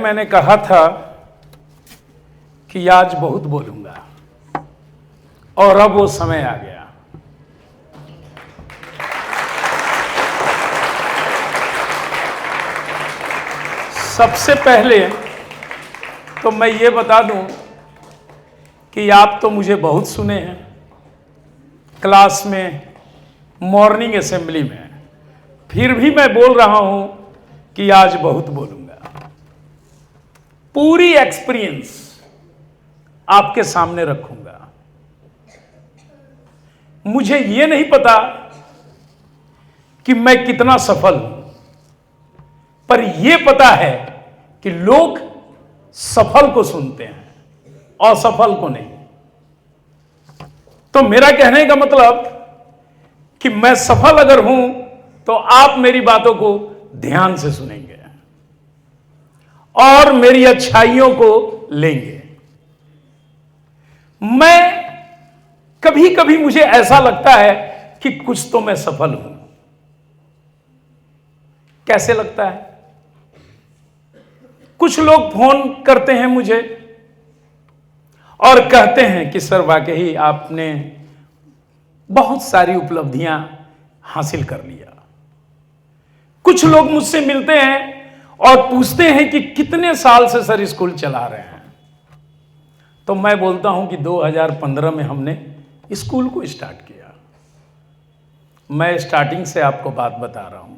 मैंने कहा था कि आज बहुत बोलूंगा और अब वो समय आ गया। सबसे पहले तो मैं ये बता दूं कि आप तो मुझे बहुत सुने हैं क्लास में, मॉर्निंग असेंबली में, फिर भी मैं बोल रहा हूं कि आज बहुत बोलूंगा। पूरी एक्सपीरियंस आपके सामने रखूंगा। मुझे यह नहीं पता कि मैं कितना सफल हूं, पर यह पता है कि लोग सफल को सुनते हैं, असफल को नहीं। तो मेरा कहने का मतलब कि मैं सफल अगर हूं तो आप मेरी बातों को ध्यान से सुनेंगे और मेरी अच्छाइयों को लेंगे। मैं कभी कभी मुझे ऐसा लगता है कि कुछ तो मैं सफल हूं। कैसे लगता है? कुछ लोग फोन करते हैं मुझे और कहते हैं कि सर वाकई आपने बहुत सारी उपलब्धियां हासिल कर लिया। कुछ लोग मुझसे मिलते हैं और पूछते हैं कि कितने साल से सर स्कूल चला रहे हैं। तो मैं बोलता हूं कि 2015 में हमने स्कूल को स्टार्ट किया। मैं स्टार्टिंग से आपको बात बता रहा हूं।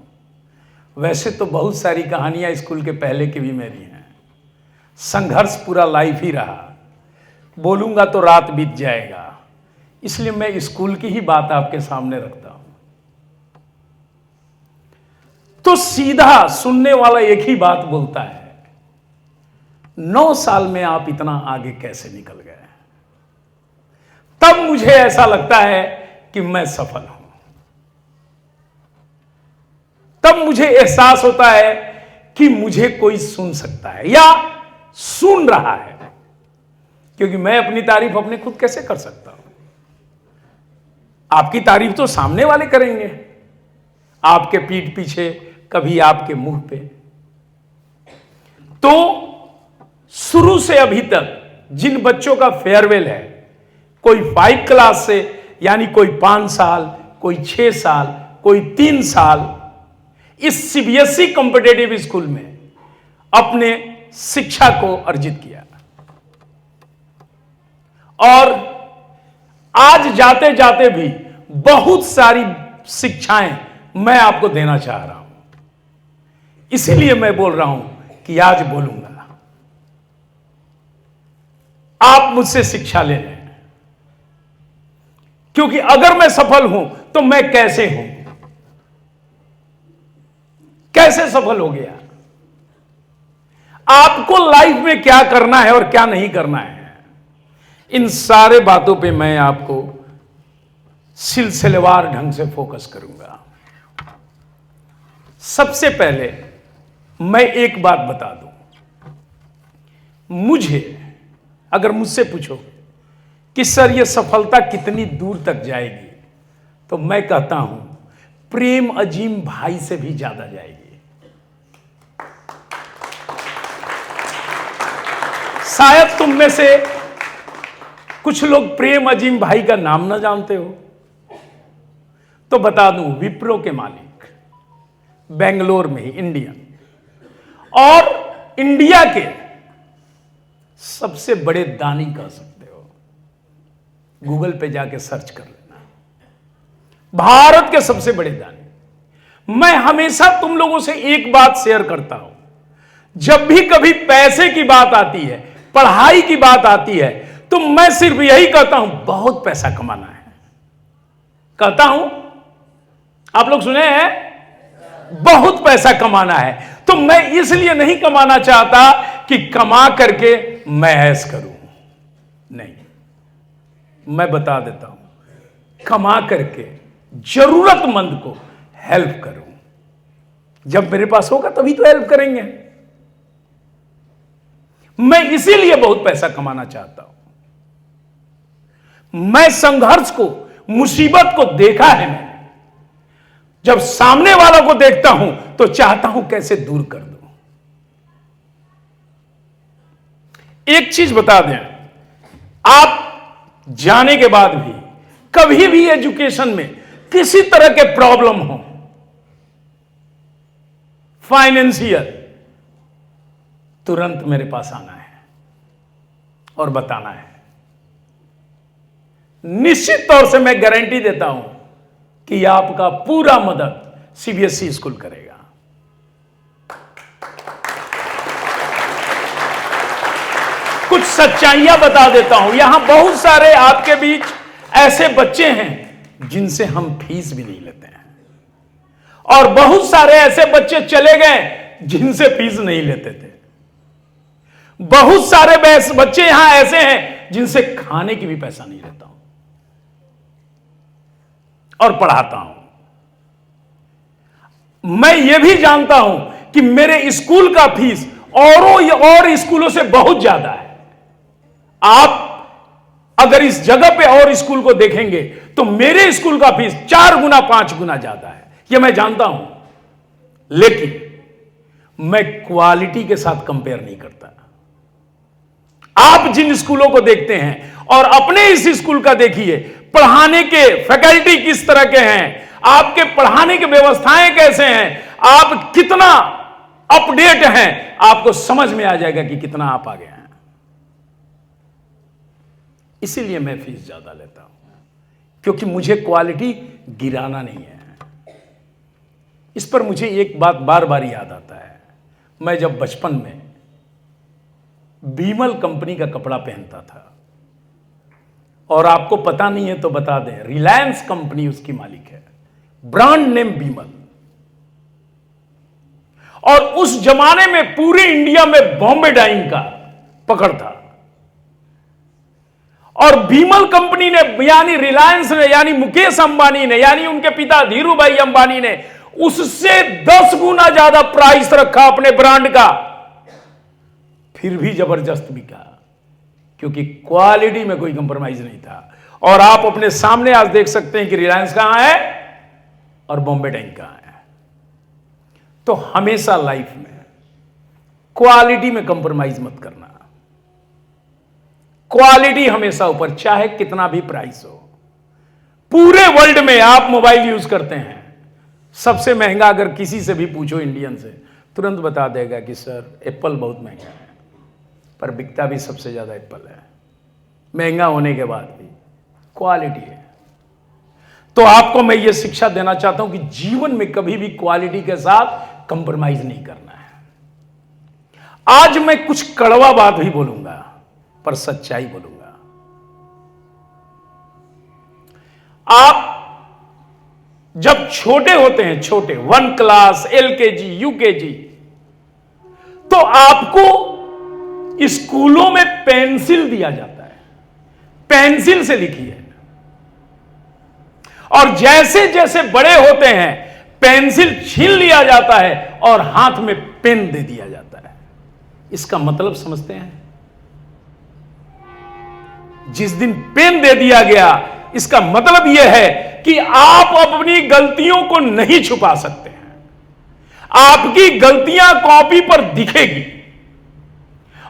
वैसे तो बहुत सारी कहानियां स्कूल के पहले की भी मेरी हैं। संघर्ष पूरा लाइफ ही रहा। बोलूंगा तो रात बीत जाएगा, इसलिए मैं स्कूल की ही बात आपके सामने रखता हूं। तो सीधा सुनने वाला एक ही बात बोलता है, 9 साल में आप इतना आगे कैसे निकल गए? तब मुझे ऐसा लगता है कि मैं सफल हूं। तब मुझे एहसास होता है कि मुझे कोई सुन सकता है या सुन रहा है, क्योंकि मैं अपनी तारीफ अपने खुद कैसे कर सकता हूं? आपकी तारीफ तो सामने वाले करेंगे, आपके पीठ पीछे, कभी आपके मुंह पे। तो शुरू से अभी तक जिन बच्चों का फेयरवेल है, कोई 5 क्लास से, यानी कोई 5 साल, कोई 6 साल, कोई 3 साल, इस सीबीएसई कॉम्पिटेटिव स्कूल में अपने शिक्षा को अर्जित किया। और आज जाते जाते भी बहुत सारी शिक्षाएं मैं आपको देना चाह रहा हूं। इसीलिए मैं बोल रहा हूं कि आज बोलूंगा। आप मुझसे शिक्षा ले लें, क्योंकि अगर मैं सफल हूं तो मैं कैसे हूं, कैसे सफल हो गया, आपको लाइफ में क्या करना है और क्या नहीं करना है, इन सारे बातों पे मैं आपको सिलसिलेवार ढंग से फोकस करूंगा। सबसे पहले मैं एक बात बता दूं। मुझे अगर मुझसे पूछो कि सर ये सफलता कितनी दूर तक जाएगी, तो मैं कहता हूं प्रेम अजीम भाई से भी ज्यादा जाएगी। शायद तुम में से कुछ लोग प्रेम अजीम भाई का नाम ना जानते हो, तो बता दूं, विप्रो के मालिक, बेंगलोर में ही, इंडियन, और इंडिया के सबसे बड़े दानी कह सकते हो। गूगल पे जाके सर्च कर लेना, भारत के सबसे बड़े दानी। मैं हमेशा तुम लोगों से एक बात शेयर करता हूं, जब भी कभी पैसे की बात आती है, पढ़ाई की बात आती है, तो मैं सिर्फ यही कहता हूं, बहुत पैसा कमाना है। कहता हूं, आप लोग सुने हैं, बहुत पैसा कमाना है। तो मैं इसलिए नहीं कमाना चाहता कि कमा करके मैं ऐश करूं, नहीं। मैं बता देता हूं, कमा करके जरूरतमंद को हेल्प करूं। जब मेरे पास होगा तभी तो हेल्प करेंगे। मैं इसीलिए बहुत पैसा कमाना चाहता हूं। मैं संघर्ष को, मुसीबत को देखा है मैंने। जब सामने वालों को देखता हूं तो चाहता हूं कैसे दूर कर दूं। एक चीज बता दें, आप जाने के बाद भी कभी भी एजुकेशन में किसी तरह के प्रॉब्लम हो, फाइनेंशियल, तुरंत मेरे पास आना है और बताना है। निश्चित तौर से मैं गारंटी देता हूं कि आपका पूरा मदद सीबीएसई स्कूल करेगा। कुछ सच्चाइयां बता देता हूं, यहां बहुत सारे आपके बीच ऐसे बच्चे हैं जिनसे हम फीस भी नहीं लेते हैं, और बहुत सारे ऐसे बच्चे चले गए जिनसे फीस नहीं लेते थे। बहुत सारे बच्चे यहां ऐसे हैं जिनसे खाने की भी पैसा नहीं लेता हूं और पढ़ाता हूं। मैं यह भी जानता हूं कि मेरे स्कूल का फीस और स्कूलों से बहुत ज्यादा है। आप अगर इस जगह पे और स्कूल को देखेंगे तो मेरे स्कूल का फीस 4 गुना 5 गुना ज्यादा है, यह मैं जानता हूं। लेकिन मैं क्वालिटी के साथ कंपेयर नहीं करता। आप जिन स्कूलों को देखते हैं और अपने इस स्कूल का देखिए, पढ़ाने के फैकल्टी किस तरह के हैं, आपके पढ़ाने की व्यवस्थाएं कैसे हैं, आप कितना अपडेट हैं, आपको समझ में आ जाएगा कि कितना आप आगे हैं। इसीलिए मैं फीस ज्यादा लेता हूं, क्योंकि मुझे क्वालिटी गिराना नहीं है। इस पर मुझे एक बात बार बार याद आता है। मैं जब बचपन में बीमल कंपनी का कपड़ा पहनता था, और आपको पता नहीं है तो बता दें, रिलायंस कंपनी उसकी मालिक है, ब्रांड नेम बीमल। और उस जमाने में पूरे इंडिया में बॉम्बे डाइंग का पकड़ था, और बीमल कंपनी ने, यानी रिलायंस ने, यानी मुकेश अंबानी ने, यानी उनके पिता धीरू भाई अंबानी ने उससे 10 गुना ज्यादा प्राइस रखा अपने ब्रांड का, फिर भी जबरदस्त बिका, क्योंकि क्वालिटी में कोई कंप्रोमाइज नहीं था। और आप अपने सामने आज देख सकते हैं कि रिलायंस कहां है और बॉम्बे डाइंग कहां है। तो हमेशा लाइफ में क्वालिटी में कंप्रोमाइज मत करना। क्वालिटी हमेशा ऊपर, चाहे कितना भी प्राइस हो। पूरे वर्ल्ड में आप मोबाइल यूज करते हैं, सबसे महंगा अगर किसी से भी पूछो इंडियन से, तुरंत बता देगा कि सर एप्पल बहुत महंगा है, पर बिकता भी सबसे ज्यादा एप्पल है। महंगा होने के बाद भी क्वालिटी है। तो आपको मैं ये शिक्षा देना चाहता हूं कि जीवन में कभी भी क्वालिटी के साथ कंप्रोमाइज नहीं करना है। आज मैं कुछ कड़वा बात भी बोलूंगा, पर सच्चाई बोलूंगा। आप जब छोटे होते हैं, छोटे 1 क्लास, LKG, UKG, तो आपको स्कूलों में पेंसिल दिया जाता है, पेंसिल से लिखिए। और जैसे जैसे बड़े होते हैं पेंसिल छीन लिया जाता है और हाथ में पेन दे दिया जाता है। इसका मतलब समझते हैं? जिस दिन पेन दे दिया गया, इसका मतलब यह है कि आप अपनी गलतियों को नहीं छुपा सकते हैं। आपकी गलतियां कॉपी पर दिखेगी।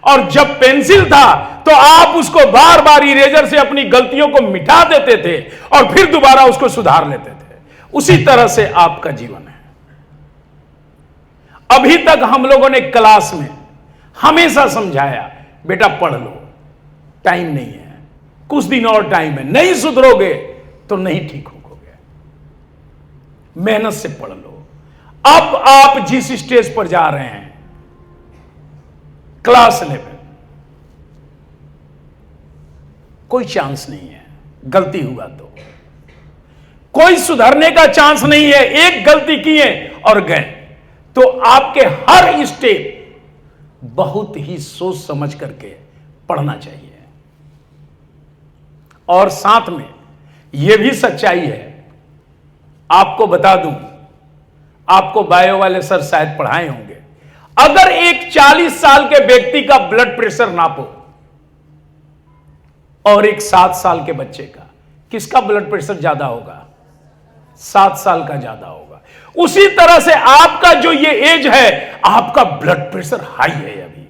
और जब पेंसिल था तो आप उसको बार बार इरेजर से अपनी गलतियों को मिटा देते थे और फिर दोबारा उसको सुधार लेते थे। उसी तरह से आपका जीवन है। अभी तक हम लोगों ने क्लास में हमेशा समझाया, बेटा पढ़ लो, टाइम नहीं है, कुछ दिन और टाइम है, नहीं सुधरोगे तो नहीं ठीक होगे, मेहनत से पढ़ लो। अब आप जिस स्टेज पर जा रहे हैं, क्लास लेवल, कोई चांस नहीं है। गलती हुआ तो कोई सुधरने का चांस नहीं है। एक गलती किए और गए, तो आपके हर स्टेप बहुत ही सोच समझ करके पढ़ना चाहिए। और साथ में यह भी सच्चाई है, आपको बता दूं, आपको बायो वाले सर शायद पढ़ाए होंगे, अगर एक 40 साल के व्यक्ति का ब्लड प्रेशर नापो और एक 7 साल के बच्चे का, किसका ब्लड प्रेशर ज्यादा होगा? 7 साल का ज्यादा होगा। उसी तरह से आपका जो ये एज है, आपका ब्लड प्रेशर हाई है अभी।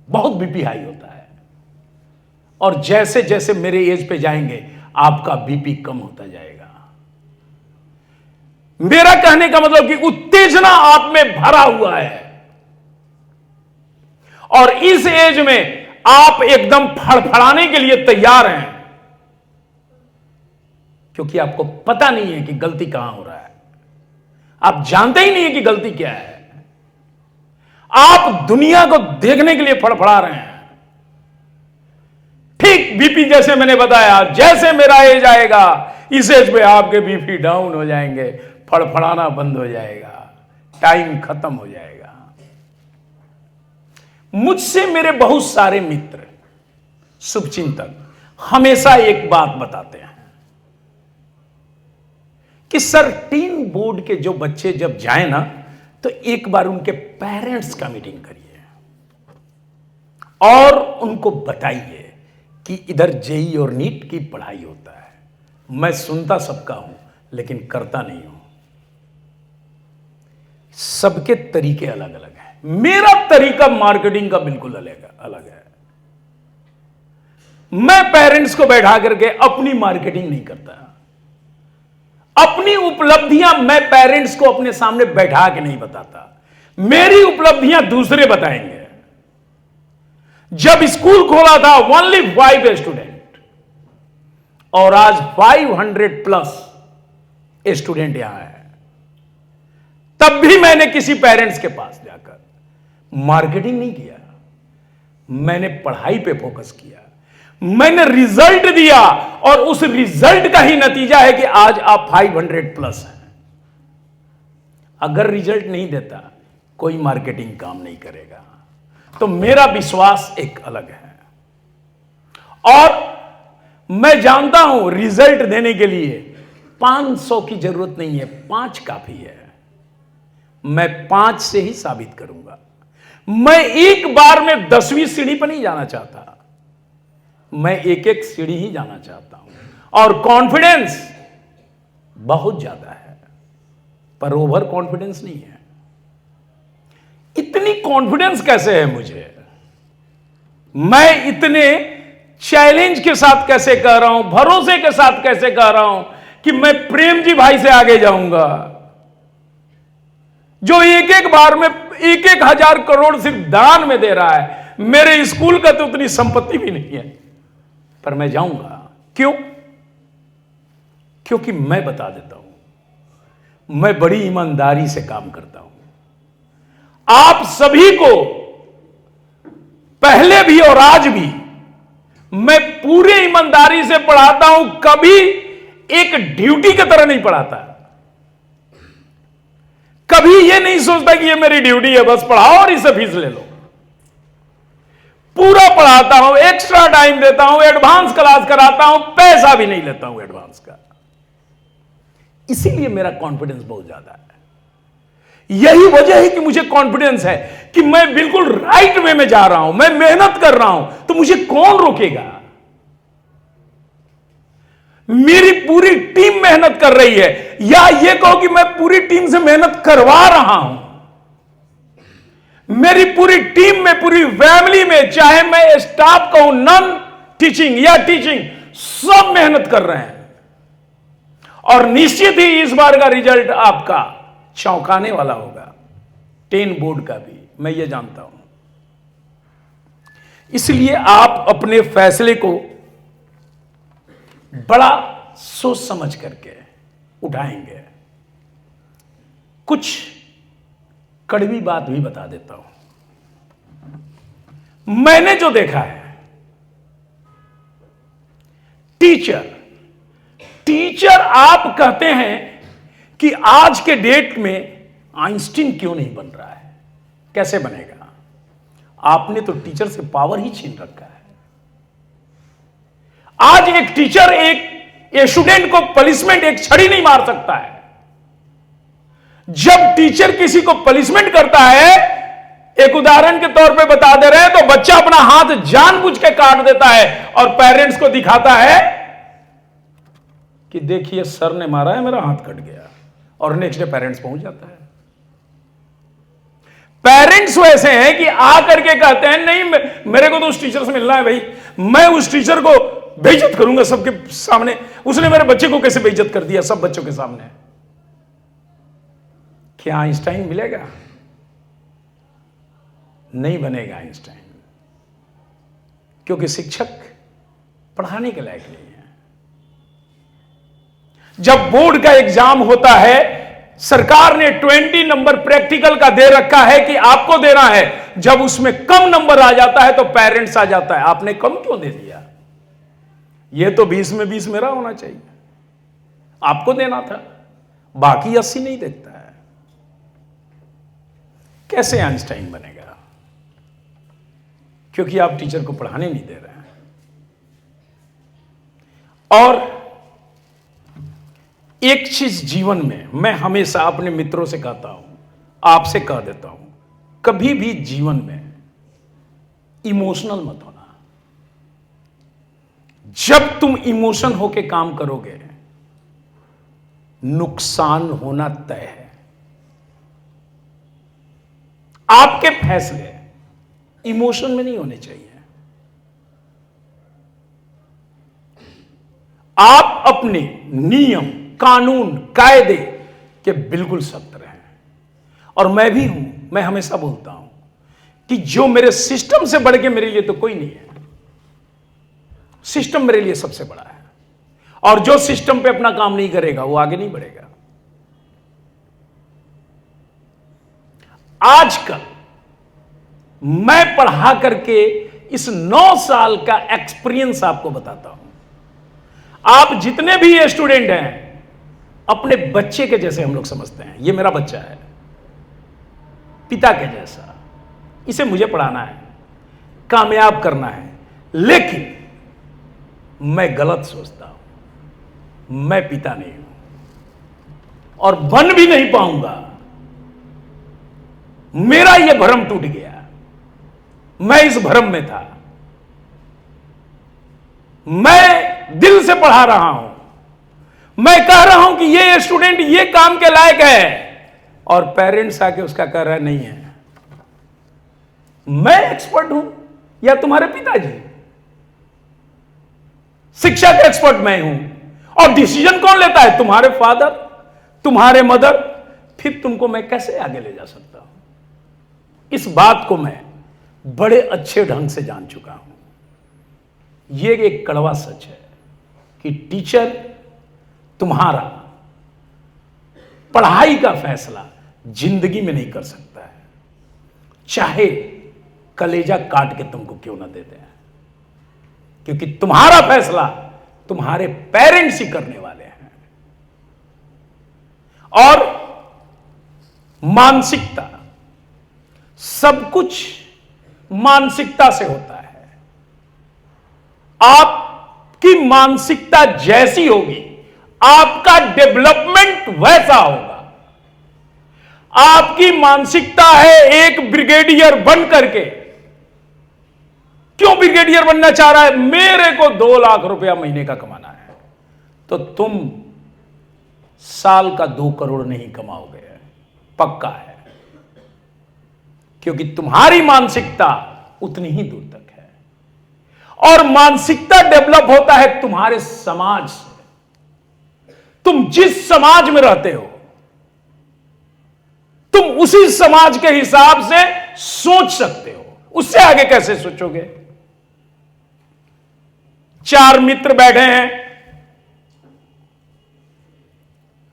बहुत बीपी हाई होता है, और जैसे जैसे मेरे एज पे जाएंगे आपका बीपी कम होता जाएगा। मेरा कहने का मतलब कि उत्तेजना आप में भरा हुआ है, और इस एज में आप एकदम फड़फड़ाने के लिए तैयार हैं, क्योंकि आपको पता नहीं है कि गलती कहां हो रहा है। आप जानते ही नहीं है कि गलती क्या है। आप दुनिया को देखने के लिए फड़फड़ा रहे हैं। ठीक बीपी जैसे मैंने बताया, जैसे मेरा एज आएगा इस एज पे आपके बीपी डाउन हो जाएंगे, फड़फड़ाना बंद हो जाएगा, टाइम खत्म हो जाएगा। मुझसे मेरे बहुत सारे मित्र, शुभचिंतक हमेशा एक बात बताते हैं कि सर टीन बोर्ड के जो बच्चे जब जाए ना, तो एक बार उनके पेरेंट्स का मीटिंग करिए और उनको बताइए कि इधर जेई और नीट की पढ़ाई होता है। मैं सुनता सबका हूं लेकिन करता नहीं हूं। सबके तरीके अलग अलग हैं। मेरा तरीका मार्केटिंग का बिल्कुल अलग है। मैं पेरेंट्स को बैठा करके अपनी मार्केटिंग नहीं करता। अपनी उपलब्धियां मैं पेरेंट्स को अपने सामने बैठा के नहीं बताता। मेरी उपलब्धियां दूसरे बताएंगे। जब स्कूल खोला था ओनली 5 स्टूडेंट, और आज 500 प्लस स्टूडेंट यहां है। तब भी मैंने किसी पेरेंट्स के पास जाकर मार्केटिंग नहीं किया, मैंने पढ़ाई पे फोकस किया, मैंने रिजल्ट दिया, और उस रिजल्ट का ही नतीजा है कि आज आप 500 प्लस हैं। अगर रिजल्ट नहीं देता कोई मार्केटिंग काम नहीं करेगा। तो मेरा विश्वास एक अलग है, और मैं जानता हूं रिजल्ट देने के लिए 500 की जरूरत नहीं है, 5 काफी है। मैं 5 से ही साबित करूंगा। मैं एक बार में 10वीं सीढ़ी पर नहीं जाना चाहता, मैं एक एक सीढ़ी ही जाना चाहता हूं। और कॉन्फिडेंस बहुत ज्यादा है, पर ओवर कॉन्फिडेंस नहीं है। इतनी कॉन्फिडेंस कैसे है मुझे? मैं इतने चैलेंज के साथ कैसे कह रहा हूं, भरोसे के साथ कैसे कह रहा हूं कि मैं प्रेम जी भाई से आगे जाऊंगा, जो एक एक बार में 1,000 करोड़ सिर्फ दान में दे रहा है। मेरे स्कूल का तो उतनी संपत्ति भी नहीं है, पर मैं जाऊंगा। क्यों? क्योंकि मैं बता देता हूं, मैं बड़ी ईमानदारी से काम करता हूं। आप सभी को पहले भी और आज भी मैं पूरे ईमानदारी से पढ़ाता हूं, कभी एक ड्यूटी की तरह नहीं पढ़ाता। कभी यह नहीं सोचता कि ये मेरी ड्यूटी है, बस पढ़ाओ और इससे फीस ले लो। पूरा पढ़ाता हूं, एक्स्ट्रा टाइम देता हूं, एडवांस क्लास कराता हूं, पैसा भी नहीं लेता हूं एडवांस का। इसीलिए मेरा कॉन्फिडेंस बहुत ज्यादा है। यही वजह है कि मुझे कॉन्फिडेंस है कि मैं बिल्कुल राइट वे में जा रहा हूं, मैं मेहनत कर रहा हूं, तो मुझे कौन रोकेगा? मेरी पूरी टीम मेहनत कर रही है, या ये कहो कि मैं पूरी टीम से मेहनत करवा रहा हूं। मेरी पूरी टीम में, पूरी फैमिली में, चाहे मैं स्टाफ कहूं, नॉन टीचिंग या टीचिंग, सब मेहनत कर रहे हैं। और निश्चित ही इस बार का रिजल्ट आपका चौंकाने वाला होगा, 10 बोर्ड का भी, मैं ये जानता हूं। इसलिए आप अपने फैसले को बड़ा सोच समझ करके उठाएंगे। कुछ कड़वी बात भी बता देता हूं। मैंने जो देखा है, टीचर आप कहते हैं कि आज के डेट में आइंस्टीन क्यों नहीं बन रहा है? कैसे बनेगा? आपने तो टीचर से पावर ही छीन रखा है। आज एक टीचर एक स्टूडेंट को पनिशमेंट, एक छड़ी नहीं मार सकता है। जब टीचर किसी को पनिशमेंट करता है, एक उदाहरण के तौर पे बता दे रहे हैं, तो बच्चा अपना हाथ जानबूझ के काट देता है और पेरेंट्स को दिखाता है कि देखिए सर ने मारा है, मेरा हाथ कट गया, और नेक्स्ट डे पेरेंट्स पहुंच जाता है। पेरेंट्स वैसे हैं कि आकर के कहते हैं नहीं मेरे को तो उस टीचर से मिलना है भाई, मैं उस टीचर को बेइज्जत करूंगा सबके सामने, उसने मेरे बच्चे को कैसे बेइज्जत कर दिया सब बच्चों के सामने। क्या आइंस्टाइन मिलेगा? नहीं बनेगा आइंस्टाइन, क्योंकि शिक्षक पढ़ाने के लायक नहीं है। जब बोर्ड का एग्जाम होता है, सरकार ने 20 नंबर प्रैक्टिकल का दे रखा है कि आपको देना है, जब उसमें कम नंबर आ जाता है तो पेरेंट्स आ जाता है, आपने कम क्यों दे दिया, यह तो 20 में 20 मेरा होना चाहिए, आपको देना था, बाकी 80 नहीं देखता है। कैसे आइंस्टाइन बनेगा? क्योंकि आप टीचर को पढ़ाने नहीं दे रहे हैं। और एक चीज जीवन में मैं हमेशा अपने मित्रों से कहता हूं, आपसे कह देता हूं, कभी भी जीवन में इमोशनल मत होना। जब तुम इमोशन होके काम करोगे, नुकसान होना तय है। आपके फैसले इमोशन में नहीं होने चाहिए। आप अपने नियम, कानून, कायदे के बिल्कुल सख्त रहें। और मैं भी हूं, मैं हमेशा बोलता हूं कि जो मेरे सिस्टम से बढ़ के मेरे लिए तो कोई नहीं है, सिस्टम मेरे लिए सबसे बड़ा है। और जो सिस्टम पे अपना काम नहीं करेगा वो आगे नहीं बढ़ेगा। आजकल मैं पढ़ा करके इस 9 साल का एक्सपीरियंस आपको बताता हूं। आप जितने भी स्टूडेंट हैं, अपने बच्चे के जैसे हम लोग समझते हैं, ये मेरा बच्चा है, पिता के जैसा, इसे मुझे पढ़ाना है, कामयाब करना है। लेकिन मैं गलत सोचता हूं, मैं पिता नहीं हूं और बन भी नहीं पाऊंगा। मेरा यह भ्रम टूट गया, मैं इस भ्रम में था। मैं दिल से पढ़ा रहा हूं, मैं कह रहा हूं कि ये स्टूडेंट ये काम के लायक है, और पेरेंट्स आके उसका कह रहा नहीं है। मैं एक्सपर्ट हूं या तुम्हारे पिताजी? शिक्षा का एक्सपर्ट मैं हूं, और डिसीजन कौन लेता है? तुम्हारे फादर, तुम्हारे मदर। फिर तुमको मैं कैसे आगे ले जा सकता हूं? इस बात को मैं बड़े अच्छे ढंग से जान चुका हूं। यह एक कड़वा सच है कि टीचर तुम्हारा पढ़ाई का फैसला जिंदगी में नहीं कर सकता है, चाहे कलेजा काट के तुमको क्यों ना देते हैं, क्योंकि तुम्हारा फैसला तुम्हारे पेरेंट्स ही करने वाले हैं। और मानसिकता, सब कुछ मानसिकता से होता है। आपकी मानसिकता जैसी होगी, आपका डेवलपमेंट वैसा होगा। आपकी मानसिकता है एक ब्रिगेडियर बन करके, क्यों ब्रिगेडियर बनना चाह रहा है? मेरे को 2 लाख रुपया महीने का कमाना है, तो तुम साल का 2 करोड़ नहीं कमाओगे, पक्का है, क्योंकि तुम्हारी मानसिकता उतनी ही दूर तक है। और मानसिकता डेवलप होता है तुम्हारे समाज से। तुम जिस समाज में रहते हो, तुम उसी समाज के हिसाब से सोच सकते हो, उससे आगे कैसे सोचोगे? 4 मित्र बैठे हैं,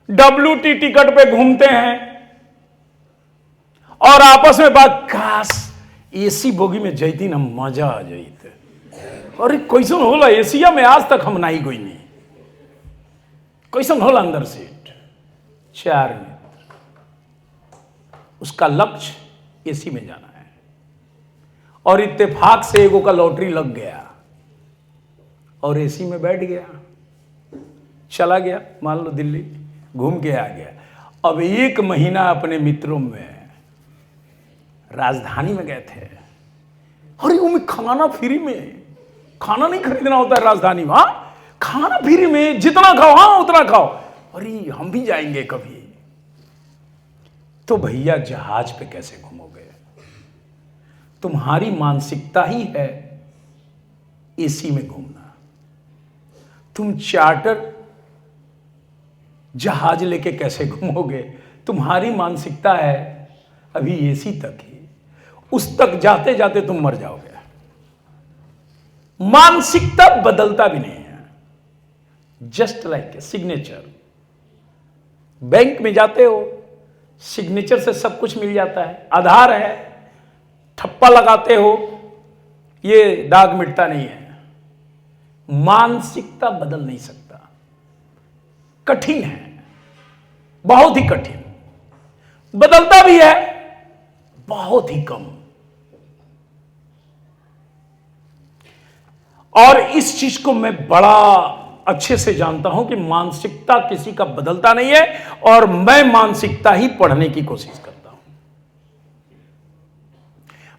WT टिकट पे घूमते हैं और आपस में बात, काश एसी बोगी में जैती ना, मजा आ जाते। अरे कैसन होला एशिया में, आज तक हम नहीं गई नहीं, कैसन होला अंदर सीट। 4 मित्र, उसका लक्ष्य एसी में जाना है, और इत्तेफाक से एगो का लॉटरी लग गया और एसी में बैठ गया, चला गया, मान लो दिल्ली घूम के आ गया। अब 1 महीना अपने मित्रों में राजधानी में गए थे, अरे वो में खाना फ्री में, खाना नहीं खरीदना होता है राजधानी में, हाँ खाना फ्री में, जितना खाओ हाँ उतना खाओ। अरे हम भी जाएंगे कभी। तो भैया जहाज पे कैसे घूमोगे? तुम्हारी मानसिकता ही है एसी में घूमना। तुम चार्टर जहाज लेके कैसे घूमोगे? तुम्हारी मानसिकता है अभी एसी तक ही, उस तक जाते जाते तुम मर जाओगे। मानसिकता बदलता भी नहीं है। Just like a signature, bank में जाते हो, सिग्नेचर से सब कुछ मिल जाता है, आधार है, ठप्पा लगाते हो, ये दाग मिटता नहीं है। मानसिकता बदल नहीं सकता, कठिन है, बहुत ही कठिन। बदलता भी है बहुत ही कम। और इस चीज को मैं बड़ा अच्छे से जानता हूं कि मानसिकता किसी का बदलता नहीं है, और मैं मानसिकता ही पढ़ने की कोशिश करता हूं।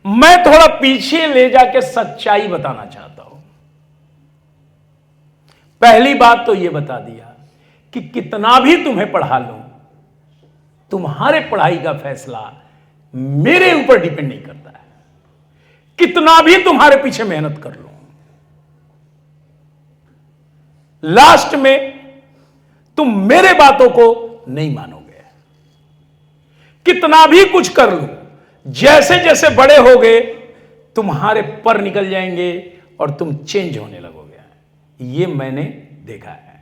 मैं थोड़ा पीछे ले जाके सच्चाई बताना चाहता हूं। पहली बात तो यह बता दिया कि कितना भी तुम्हें पढ़ा लो, तुम्हारे पढ़ाई का फैसला मेरे ऊपर डिपेंड नहीं करता है। कितना भी तुम्हारे पीछे मेहनत कर लो, लास्ट में तुम मेरे बातों को नहीं मानोगे। कितना भी कुछ कर लो, जैसे जैसे बड़े होगे तुम्हारे पर निकल जाएंगे और तुम चेंज होने लगोगे। ये मैंने देखा है।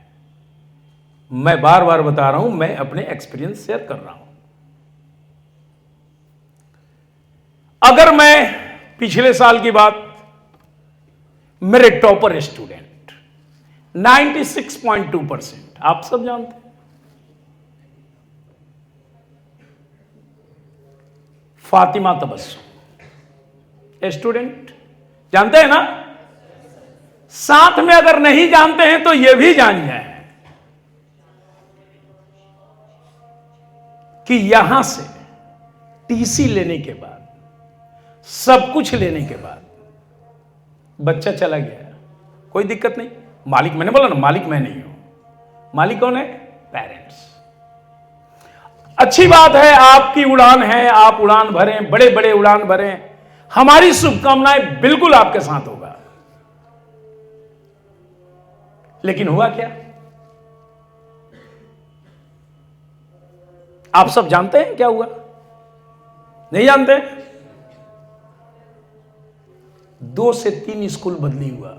मैं बार बार बता रहा हूं, मैं अपने एक्सपीरियंस शेयर कर रहा हूं। अगर मैं पिछले साल की बात, मेरे टॉपर स्टूडेंट 96.2%, आप सब जानते हैं, फातिमा तबस्सुम स्टूडेंट, जानते हैं ना? साथ में अगर नहीं जानते हैं तो यह भी जान जाए कि यहां से टीसी लेने के बाद, सब कुछ लेने के बाद बच्चा चला गया, कोई दिक्कत नहीं। मालिक, मैंने बोला ना, मालिक मैं नहीं हूं। मालिक कौन है? पेरेंट्स। अच्छी बात है, आपकी उड़ान है, आप उड़ान भरें, बड़े बड़े उड़ान भरें। हमारी शुभकामनाएं बिल्कुल आपके साथ होगा। लेकिन हुआ क्या? आप सब जानते हैं क्या हुआ? नहीं जानते? 2 से 3 स्कूल बदली हुआ,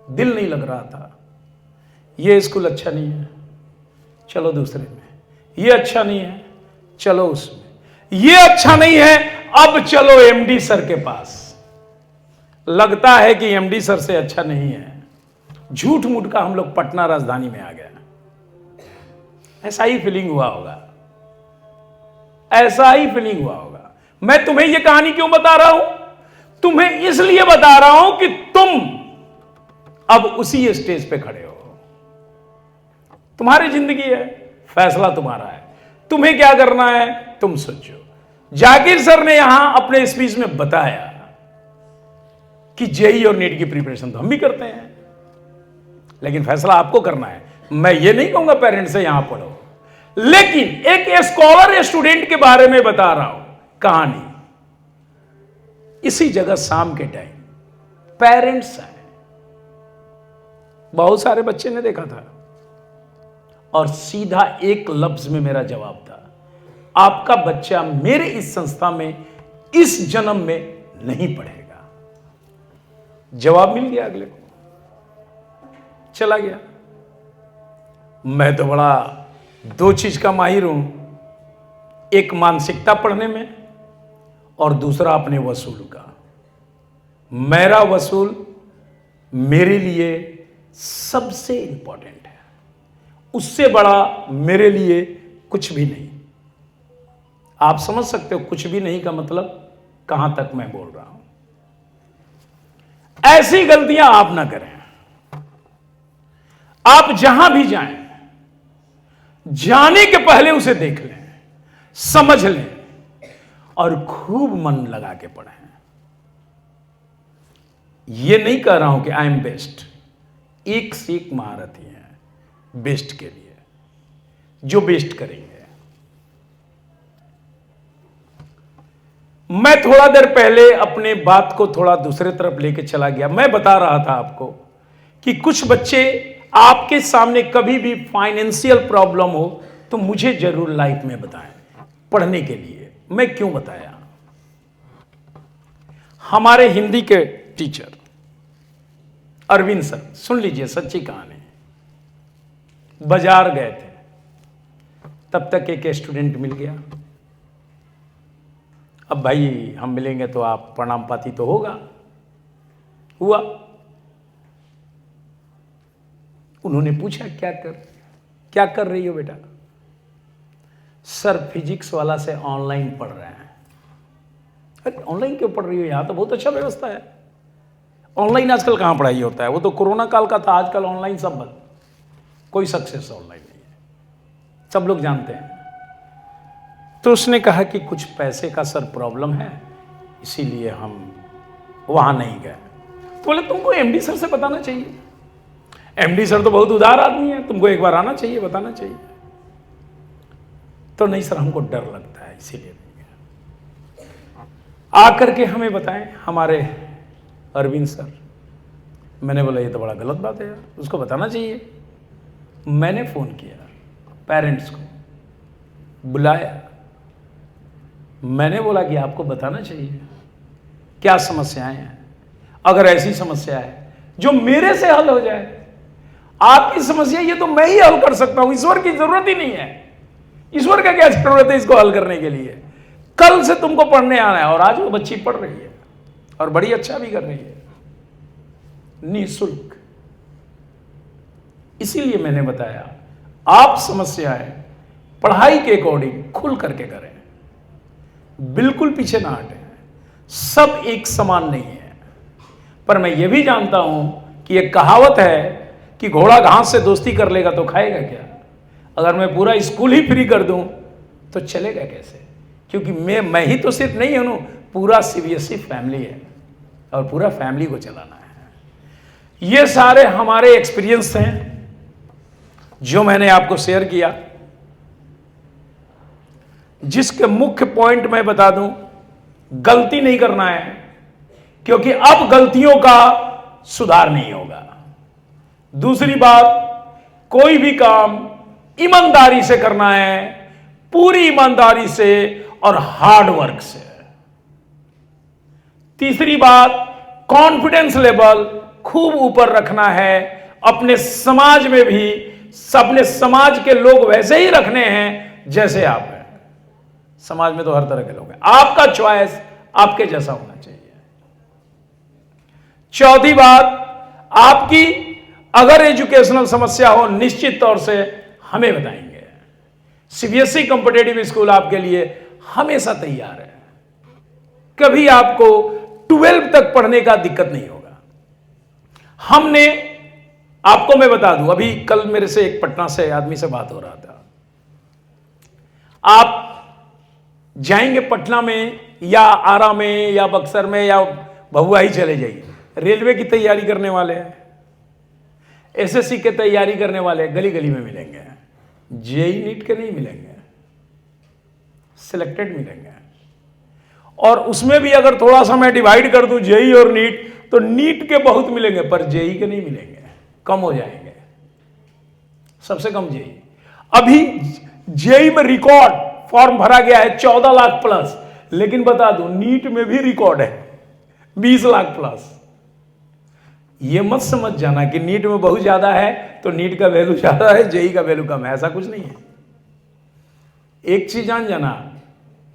दिल नहीं लग रहा था। ये स्कूल अच्छा नहीं है, चलो दूसरे में। ये अच्छा नहीं है, चलो उसमें। ये अच्छा नहीं है, अब चलो एमडी सर के पास। लगता है कि एमडी सर से अच्छा नहीं है। झूठ मूठ का हम लोग पटना राजधानी में आ गए। ऐसा ही फीलिंग हुआ होगा, ऐसा ही फीलिंग हुआ होगा। मैं तुम्हें यह कहानी क्यों बता रहा हूं? तुम्हें इसलिए बता रहा हूं कि तुम अब उसी स्टेज पे खड़े हो। तुम्हारी जिंदगी है, फैसला तुम्हारा है। तुम्हें क्या करना है तुम सोचो। जाकिर सर ने यहां अपने स्पीच में बताया कि जेई और नीट की प्रिपरेशन तो हम भी करते हैं, लेकिन फैसला आपको करना है। मैं ये नहीं कहूंगा पेरेंट्स से यहां पढ़ो, लेकिन एक स्कॉलर स्टूडेंट के बारे में बता रहा हूं कहानी। इसी जगह शाम के टाइम पेरेंट्स आए, बहुत सारे बच्चे ने देखा था, और सीधा एक लफ्ज में मेरा जवाब था, आपका बच्चा मेरे इस संस्था में इस जन्म में नहीं पढ़ेगा। जवाब मिल गया, अगले को चला गया। मैं तो बड़ा 2 चीज का माहिर हूं, एक मानसिकता पढ़ने में और दूसरा अपने वसूल का। मेरा वसूल मेरे लिए सबसे इंपॉर्टेंट है, उससे बड़ा मेरे लिए कुछ भी नहीं। आप समझ सकते हो कुछ भी नहीं का मतलब कहां तक मैं बोल रहा हूं। ऐसी गलतियां आप ना करें। आप जहां भी जाएं, जाने के पहले उसे देख लें, समझ लें और खूब मन लगा के पढ़ें। यह नहीं कह रहा हूं कि आई एम बेस्ट, एक से एक महारथी हैं बेस्ट के लिए, जो बेस्ट करेंगे। मैं थोड़ा देर पहले अपने बात को थोड़ा दूसरे तरफ लेके चला गया। मैं बता रहा था आपको कि कुछ बच्चे आपके सामने कभी भी फाइनेंशियल प्रॉब्लम हो तो मुझे जरूर लाइफ में बताएं पढ़ने के लिए। मैं क्यों बताया? हमारे हिंदी के टीचर अरविंद सर, सुन लीजिए सच्ची कहानी। बाजार गए थे, तब तक एक स्टूडेंट मिल गया। अब भाई हम मिलेंगे तो आप प्रणाम पाती तो होगा, हुआ। उन्होंने पूछा क्या कर रही हो बेटा? सर फिजिक्स वाला से ऑनलाइन पढ़ रहे हैं। अरे ऑनलाइन क्यों पढ़ रही हो? यहां तो बहुत अच्छा व्यवस्था है। ऑनलाइन आजकल कहां पढ़ाई होता है? वो तो कोरोना काल का था, आजकल ऑनलाइन सब बंद, कोई सक्सेस ऑनलाइन नहीं है, सब लोग जानते हैं। तो उसने कहा कि कुछ पैसे का सर प्रॉब्लम है, इसीलिए हम वहां नहीं गए। तो बोले तुमको एमडी सर से बताना चाहिए, एमडी सर तो बहुत उदार आदमी है, तुमको एक बार आना चाहिए, बताना चाहिए। तो नहीं सर हमको डर लगता है इसीलिए नहीं गए। आकर के हमें बताएं हमारे अरविंद सर। मैंने बोला ये तो बड़ा गलत बात है यार, उसको बताना चाहिए। मैंने फोन किया, पेरेंट्स को बुलाया, मैंने बोला कि आपको बताना चाहिए क्या समस्याएं हैं। अगर ऐसी समस्या है जो मेरे से हल हो जाए, आपकी समस्या ये तो मैं ही हल कर सकता हूं, ईश्वर की जरूरत ही नहीं है। ईश्वर का क्या जरूरत है इसको हल करने के लिए? कल से तुमको पढ़ने आना है, और आज वो बच्ची पढ़ रही है और बड़ी अच्छा भी कर रही है, निःशुल्क। इसीलिए मैंने बताया आप समस्याएं पढ़ाई के अकॉर्डिंग खुल करके करें, बिल्कुल पीछे ना हटें। सब एक समान नहीं है, पर मैं ये भी जानता हूं कि एक कहावत है कि घोड़ा घास से दोस्ती कर लेगा तो खाएगा क्या? अगर मैं पूरा स्कूल ही फ्री कर दूं तो चलेगा कैसे? क्योंकि मैं ही तो सिर्फ नहीं हूं, पूरा सीबीएसई फैमिली है और पूरा फैमिली को चलाना है। ये सारे हमारे एक्सपीरियंस हैं जो मैंने आपको शेयर किया, जिसके मुख्य पॉइंट मैं बता दूं, गलती नहीं करना है, क्योंकि अब गलतियों का सुधार नहीं होगा। दूसरी बात, कोई भी काम ईमानदारी से करना है, पूरी ईमानदारी से और हार्ड वर्क से। तीसरी बात, कॉन्फिडेंस लेवल खूब ऊपर रखना है। अपने समाज में भी अपने समाज के लोग वैसे ही रखने हैं जैसे आप हैं। समाज में तो हर तरह के लोग हैं, आपका चॉइस आपके जैसा होना चाहिए। चौथी बात, आपकी अगर एजुकेशनल समस्या हो निश्चित तौर से हमें बताएंगे। सीबीएसई कॉम्पिटिटिव स्कूल आपके लिए हमेशा तैयार है, कभी आपको 12 तक पढ़ने का दिक्कत नहीं होगा। हमने आपको मैं बता दूं, अभी कल मेरे से एक पटना से आदमी से बात हो रहा था। आप जाएंगे पटना में या आरा में या बक्सर में या भभुआ ही चले जाइए, रेलवे की तैयारी करने वाले हैं, एसएससी की तैयारी करने वाले गली गली में मिलेंगे। जेई नीट के नहीं मिलेंगे, सिलेक्टेड मिलेंगे। और उसमें भी अगर थोड़ा सा मैं डिवाइड कर दूं जेई और नीट, तो नीट के बहुत मिलेंगे पर जेई के नहीं मिलेंगे, कम हो जाएंगे, सबसे कम जेई। अभी जेई में रिकॉर्ड फॉर्म भरा गया है 14 लाख प्लस, लेकिन बता दूं नीट में भी रिकॉर्ड है 20 लाख प्लस। ये मत समझ जाना कि नीट में बहुत ज्यादा है तो नीट का वैल्यू ज्यादा है, जेई का वैल्यू कम है, ऐसा कुछ नहीं है। एक चीज जान जाना,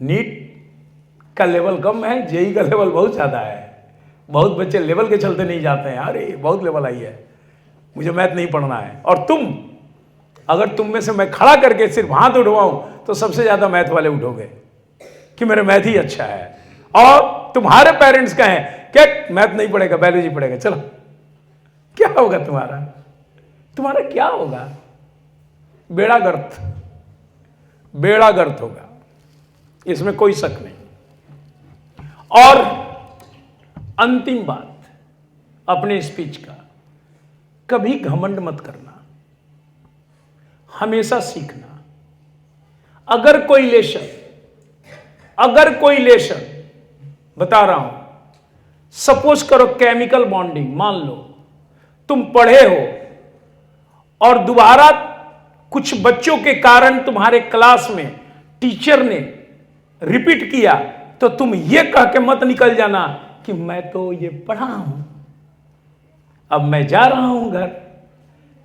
नीट का लेवल कम है, जेई का लेवल बहुत ज्यादा है। बहुत बच्चे लेवल के चलते नहीं जाते हैं, अरे बहुत लेवल आई है, मुझे मैथ नहीं पढ़ना है। और अगर तुम में से मैं खड़ा करके सिर्फ हाथ उठवाऊं तो सबसे ज्यादा मैथ वाले उठोगे कि मेरा मैथ ही अच्छा है। और तुम्हारे पेरेंट्स कहें क्या मैथ नहीं पढ़ेगा, बायोलॉजी पढ़ेगा, चलो क्या होगा तुम्हारा क्या होगा? बेड़ा गर्त होगा, इसमें कोई शक नहीं। और अंतिम बात अपने स्पीच का, कभी घमंड मत करना, हमेशा सीखना। अगर कोई लेशन बता रहा हूं, सपोज करो केमिकल बॉन्डिंग, मान लो तुम पढ़े हो और दोबारा कुछ बच्चों के कारण तुम्हारे क्लास में टीचर ने रिपीट किया, तो तुम ये कह के मत निकल जाना कि मैं तो ये पढ़ा हूं, अब मैं जा रहा हूं घर,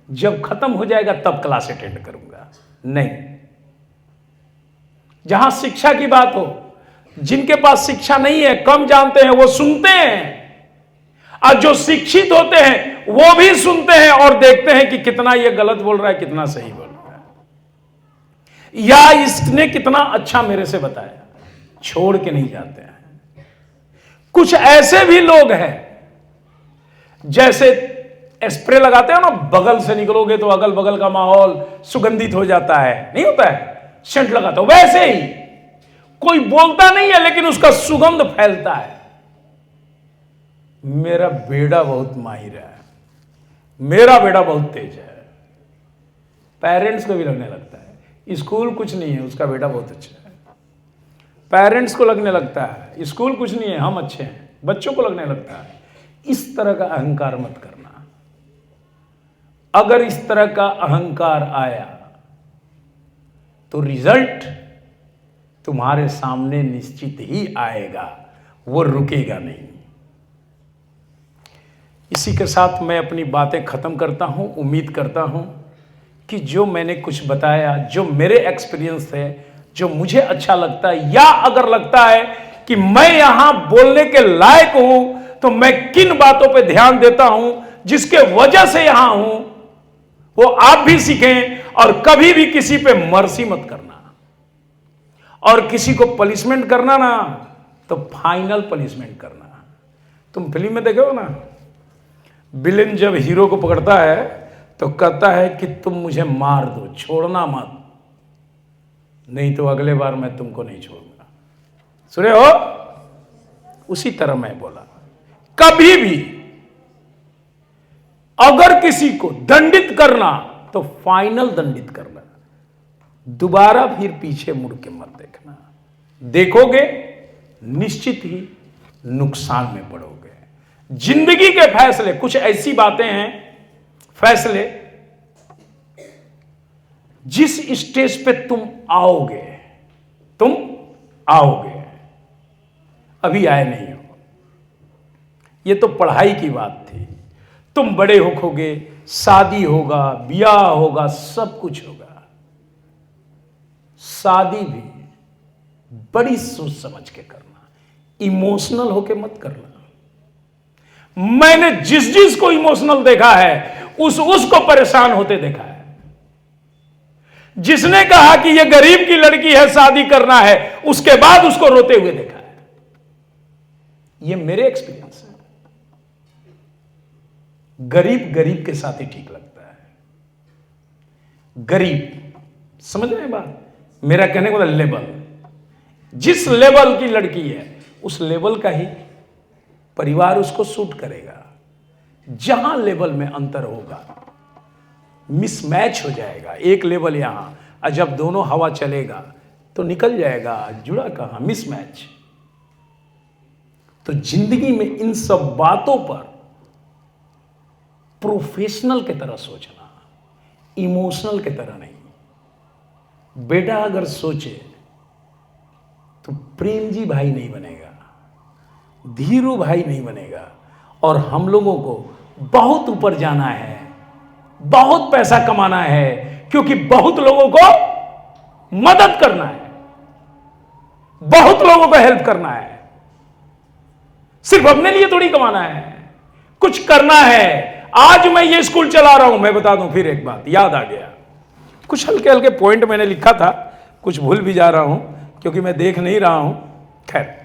जब खत्म हो जाएगा तब क्लास अटेंड करूंगा। नहीं, जहां शिक्षा की बात हो, जिनके पास शिक्षा नहीं है, कम जानते हैं, वो सुनते हैं, और जो शिक्षित होते हैं वो भी सुनते हैं और देखते हैं कि कितना ये गलत बोल रहा है, कितना सही बोल रहा है, या इसने कितना अच्छा मेरे से बताया, छोड़ के नहीं जाते हैं। कुछ ऐसे भी लोग हैं, जैसे स्प्रे लगाते हैं ना, बगल से निकलोगे तो अगल बगल का माहौल सुगंधित हो जाता है, नहीं होता है, सेंट लगाता हो, वैसे ही कोई बोलता नहीं है लेकिन उसका सुगंध फैलता है। मेरा बेटा बहुत माहिर है, मेरा बेटा बहुत तेज है, पेरेंट्स को भी लगने लगता है स्कूल कुछ नहीं है, उसका बेटा बहुत अच्छा है। पेरेंट्स को लगने लगता है स्कूल कुछ नहीं है, हम अच्छे हैं, बच्चों को लगने लगता है। इस तरह का अहंकार मत करना। अगर इस तरह का अहंकार आया तो रिजल्ट तुम्हारे सामने निश्चित ही आएगा, वो रुकेगा नहीं। इसी के साथ मैं अपनी बातें खत्म करता हूं। उम्मीद करता हूं कि जो मैंने कुछ बताया, जो मेरे एक्सपीरियंस है, जो मुझे अच्छा लगता है, या अगर लगता है कि मैं यहां बोलने के लायक हूं, तो मैं किन बातों पे ध्यान देता हूं, जिसके वजह से यहां हूं, वो आप भी सीखें। और कभी भी किसी पे मर्सी मत करना, और किसी को पनिशमेंट करना ना, तो फाइनल पनिशमेंट करना। तुम फिल्म में देखे हो ना, विलेन जब हीरो को पकड़ता है तो कहता है कि तुम मुझे मार दो, छोड़ना मत, नहीं तो अगले बार मैं तुमको नहीं छोड़ूंगा। सुने हो? उसी तरह मैं बोला, कभी भी अगर किसी को दंडित करना तो फाइनल दंडित करना, दोबारा फिर पीछे मुड़ के मत देखना। देखोगे निश्चित ही नुकसान में पड़ोगे। जिंदगी के फैसले कुछ ऐसी बातें हैं, फैसले जिस स्टेज पे तुम आओगे, अभी आए नहीं हो। ये तो पढ़ाई की बात थी, तुम बड़े होगे, शादी होगा, ब्याह होगा, सब कुछ होगा। शादी भी बड़ी सोच समझ के करना, इमोशनल होके मत करना। मैंने जिस को इमोशनल देखा है, उसको परेशान होते देखा है। जिसने कहा कि यह गरीब की लड़की है, शादी करना है, उसके बाद उसको रोते हुए देखा है। यह मेरे एक्सपीरियंस है। गरीब के साथ ही ठीक लगता है। गरीब, समझ रहे हैं बात? मेरा कहने का लेवल, जिस लेवल की लड़की है उस लेवल का ही परिवार उसको सूट करेगा। जहां लेवल में अंतर होगा, मिसमैच हो जाएगा। एक लेवल यहां, और जब दोनों हवा चलेगा तो निकल जाएगा, जुड़ा कहां, मिसमैच। तो जिंदगी में इन सब बातों पर प्रोफेशनल की तरह सोचना, इमोशनल की तरह नहीं। बेटा अगर सोचे तो प्रेम जी भाई नहीं बनेगा, धीरू भाई नहीं बनेगा, और हम लोगों को बहुत ऊपर जाना है, बहुत पैसा कमाना है, क्योंकि बहुत लोगों को मदद करना है, बहुत लोगों को हेल्प करना है। सिर्फ अपने लिए थोड़ी कमाना है, कुछ करना है। आज मैं ये स्कूल चला रहा हूं, मैं बता दूं फिर एक बात याद आ गया। कुछ हल्के हल्के पॉइंट मैंने लिखा था, कुछ भूल भी जा रहा हूं क्योंकि मैं देख नहीं रहा हूं। खैर,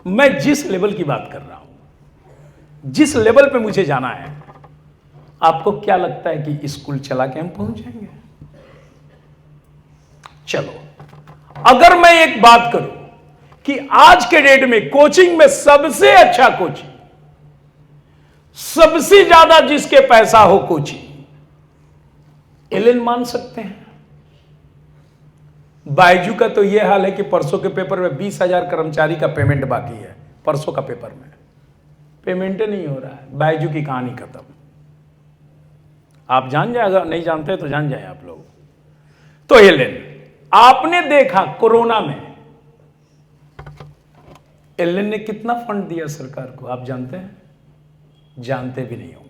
मैं जिस लेवल की बात कर रहा हूं, जिस लेवल पे मुझे जाना है, आपको क्या लगता है कि स्कूल चला के हम पहुंच जाएंगे? चलो, अगर मैं एक बात करूं कि आज के डेट में कोचिंग में सबसे अच्छा कोचिंग, सबसे ज्यादा जिसके पैसा हो कोचिंग, एलन मान सकते हैं। बायजू का तो यह हाल है कि परसों के पेपर में 20,000 कर्मचारी का पेमेंट बाकी है। परसों का पेपर में पेमेंट नहीं हो रहा है। बायजू की कहानी खत्म। आप जान जाए, अगर नहीं जानते तो जान जाए आप लोग। तो एलन, आपने देखा कोरोना में एलन ने कितना फंड दिया सरकार को, आप जानते हैं? जानते भी नहीं होंगे।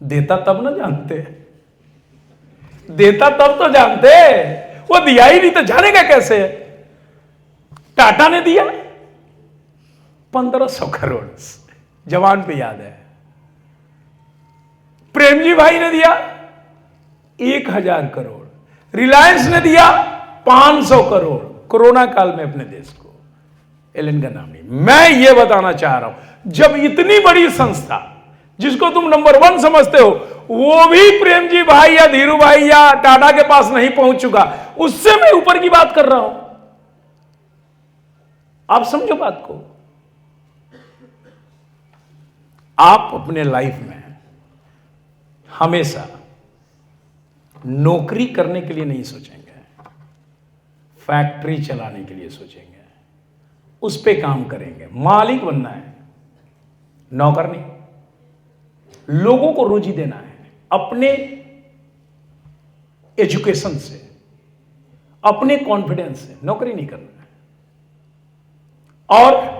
देता तब ना जानते, देता तब तो जानते। वो दिया ही नहीं तो जानेगा कैसे? टाटा ने दिया 1500 करोड़, जवान पे याद है। प्रेमजी भाई ने दिया 1000 करोड़, रिलायंस ने दिया 500 करोड़ कोरोना काल में अपने देश को। एलन का नाम नहीं। मैं यह बताना चाह रहा हूं, जब इतनी बड़ी संस्था जिसको तुम नंबर 1 समझते हो, वो भी प्रेमजी भाई या धीरू भाई या टाटा के पास नहीं पहुंच चुका, उससे मैं ऊपर की बात कर रहा हूं। आप समझो बात को। आप अपने लाइफ में हमेशा नौकरी करने के लिए नहीं सोचेंगे, फैक्ट्री चलाने के लिए सोचेंगे, उस पे काम करेंगे। मालिक बनना है, नौकर नहीं। लोगों को रोजी देना है अपने एजुकेशन से, अपने कॉन्फिडेंस से, नौकरी नहीं करना है। और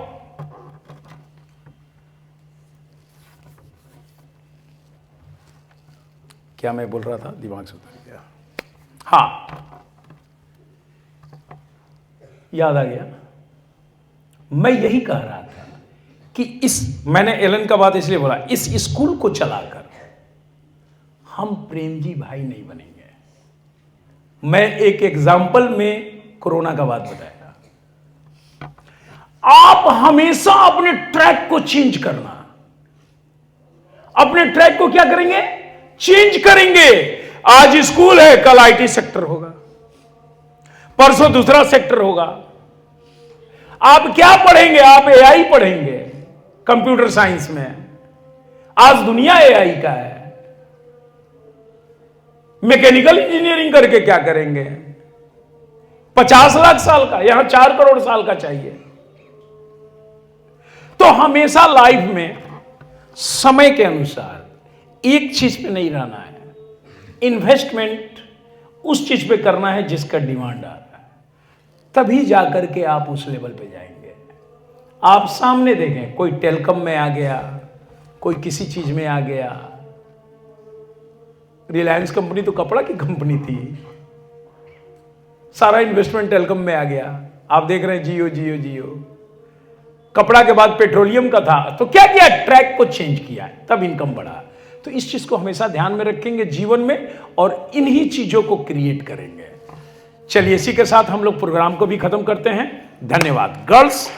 क्या मैं बोल रहा था, दिमाग से उतर गया। हाँ, याद आ गया। मैं यही कह रहा था कि मैंने एलन का बात इसलिए बोला, इस स्कूल को चलाकर हम प्रेमजी भाई नहीं बनेंगे। मैं एक एग्जाम्पल में कोरोना का बात बताया। आप हमेशा अपने ट्रैक को चेंज करना। अपने ट्रैक को क्या करेंगे? चेंज करेंगे। आज स्कूल है, कल आईटी सेक्टर होगा, परसों दूसरा सेक्टर होगा। आप क्या पढ़ेंगे? आप एआई पढ़ेंगे, कंप्यूटर साइंस में। आज दुनिया एआई का है। मैकेनिकल इंजीनियरिंग करके क्या करेंगे? 50 लाख साल का, यहां 4 करोड़ साल का चाहिए। तो हमेशा लाइफ में समय के अनुसार एक चीज पे नहीं रहना है। इन्वेस्टमेंट उस चीज पे करना है जिसका डिमांड आ रहा है, तभी जाकर के आप उस लेवल पे जाएंगे। आप सामने देखें, कोई टेलीकॉम में आ गया, कोई किसी चीज में आ गया। रिलायंस कंपनी तो कपड़ा की कंपनी थी, सारा इन्वेस्टमेंट टेलीकॉम में आ गया। आप देख रहे हैं जियो जियो जियो। कपड़ा के बाद पेट्रोलियम का था, तो क्या किया? ट्रैक को चेंज किया, तब इनकम बढ़ा। तो इस चीज को हमेशा ध्यान में रखेंगे जीवन में, और इन्हीं चीजों को क्रिएट करेंगे। चलिए, इसी के साथ हम लोग प्रोग्राम को भी खत्म करते हैं। धन्यवाद। गर्ल्स